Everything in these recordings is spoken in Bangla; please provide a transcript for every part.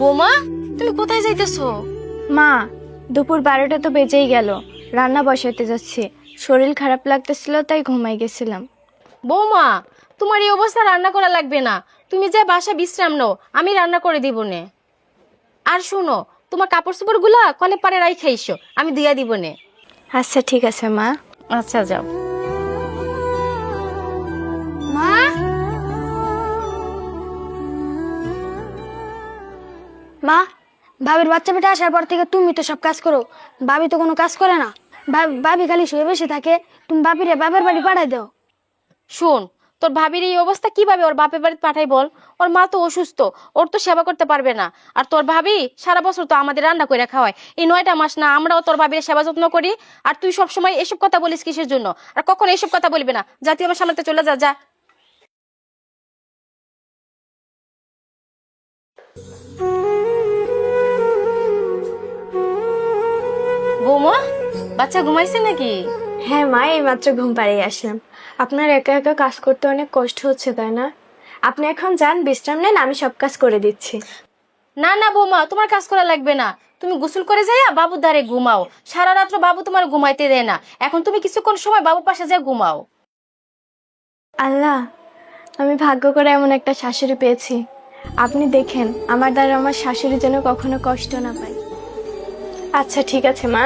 বৌমা, তুমি কোথায় যাইতেছো? মা, দুপুর 12টা তো বেজেই গেল। রান্না বসাতে যাচ্ছি। শরীর খারাপ লাগতেছিল তাই ঘুমাই গেছিলাম। বৌমা, তোমার এই অবস্থা রান্না করা লাগবে না। তুমি যে বাসা বিশ্রাম নাও, আমি রান্না করে দিব নে। আর শোনো, তোমার কাপড় চোপড় গুলা কলে পারে রাইখা আইসো, আমি দিয়া দিব নে। আচ্ছা ঠিক আছে মা। আচ্ছা যাও। মা, মা, ভাবির বাচ্চা পেটে আসার পর থেকে তুমি তো সব কাজ করো। ভাবি তো কোনো কাজ করে না। ভাবি খালি শুয়ে বসে থাকে। তুমি ভাবিরে বাবার বাড়ি পাঠাই দাও। শোন, তোর ভাবির এই অবস্থা কিভাবে ওর বাপের বাড়িতে পাঠাই বল? ওর মা তো অসুস্থ, ওর তো সেবা করতে পারবে না। আর তোর ভাবি সারা বছর তো আমাদের রান্না করে খাওয়ায়, এই 9টা মাস না আমরাও তোর ভাবির সেবা যত্ন করি। আর তুই সব সময় এসব কথা বলিস কিসের জন্য? আর কখনো এসব কথা বলবি না। যা, তুই আমার সামনে থেকে চলে যা, যা। বৌমা, বাচ্চা ঘুমাইছে নাকি? হ্যাঁ মা, এই মাত্র ঘুম পাড়িয়ে আসলাম। আপনার একা একা কাজ করতে অনেক কষ্ট হচ্ছে তাই না? আপনি এখন যান, বিশ্রাম নেন, আমি সব কাজ করে দিচ্ছি। না না বৌমা, তোমার কাজ করা লাগবে না। তুমি গোসল করে যাইয়া বাবুর ধারে ঘুমাও। সারা রাত্র বাবু তোমার ঘুমাইতে দেয় না। এখন তুমি কিছুক্ষণ সময় বাবুর পাশে যা ঘুমাও। আল্লাহ, আমি ভাগ্য করে এমন একটা শাশুড়ি পেয়েছি। আপনি দেখেন আমার দ্বারা আমার শাশুড়ি যেন কখনো কষ্ট না পায়। আচ্ছা ঠিক আছে মা।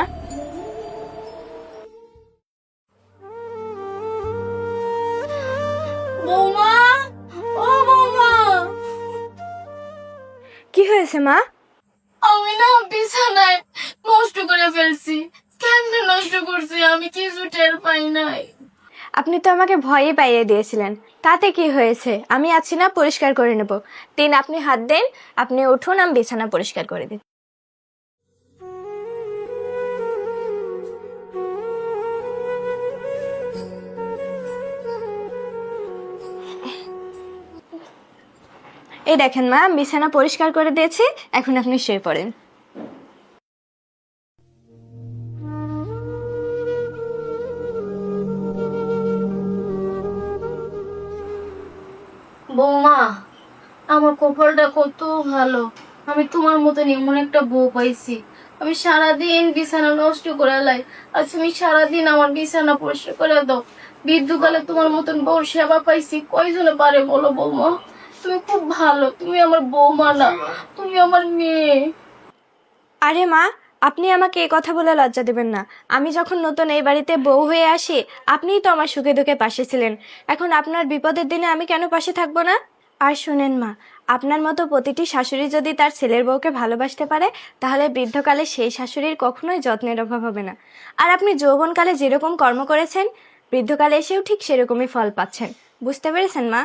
বৌমা, ও বৌমা, কি হয়েছে মা? আমি না বিছানায় নষ্ট করে ফেলছি। কেমনে নষ্ট করছি আমি কিছু টের পাই নাই। আপনি তো আমাকে ভয়ে পাইয়ে দিয়েছিলেন। তাতে কি হয়েছে? আমি আছি না, পরিষ্কার করে নেব। দিন, আপনি হাত দেন, আপনি উঠুন, আমি বিছানা পরিষ্কার করে দিন। এই দেখেন মা, বিছানা পরিষ্কার করে দিয়েছি। এখন আপনি শুয়ে পড়েন। বৌমা, আমার কপালটা কত ভালো। আমি তোমার মতন এমন একটা বউ পাইছি। আমি সারাদিন বিছানা নষ্ট করে লাই, আর তুমি সারাদিন আমার বিছানা পরিষ্কার করে দাও। বৃদ্ধকালে তোমার মতন বউর সেবা পাইছি, কয়জনে পারে বলো বৌমা? তুমি খুব ভালো, তুমি আমার বৌমা না, তুমি আমার মেয়ে। আরে মা, আপনি আমাকে এই কথা বলে লজ্জা দেবেন না। আমি যখন নতুন এই বাড়িতে বউ হয়ে আসি, আপনিই তো আমার সুখে দুঃখে পাশে ছিলেন। এখন আপনার বিপদের দিনে আমি কেন পাশে থাকবো না? আর শুনেন মা, আপনার মতো প্রতিটি শাশুড়ি যদি তার ছেলের বউকে ভালোবাসতে পারে, তাহলে বৃদ্ধকালে সেই শাশুড়ির কখনোই যত্নের অভাব হবে না। আর আপনি যৌবনকালে যেরকম কর্ম করেছেন, বৃদ্ধকালে এসেও ঠিক সেরকমই ফল পাচ্ছেন। বুঝতে পেরেছেন মা?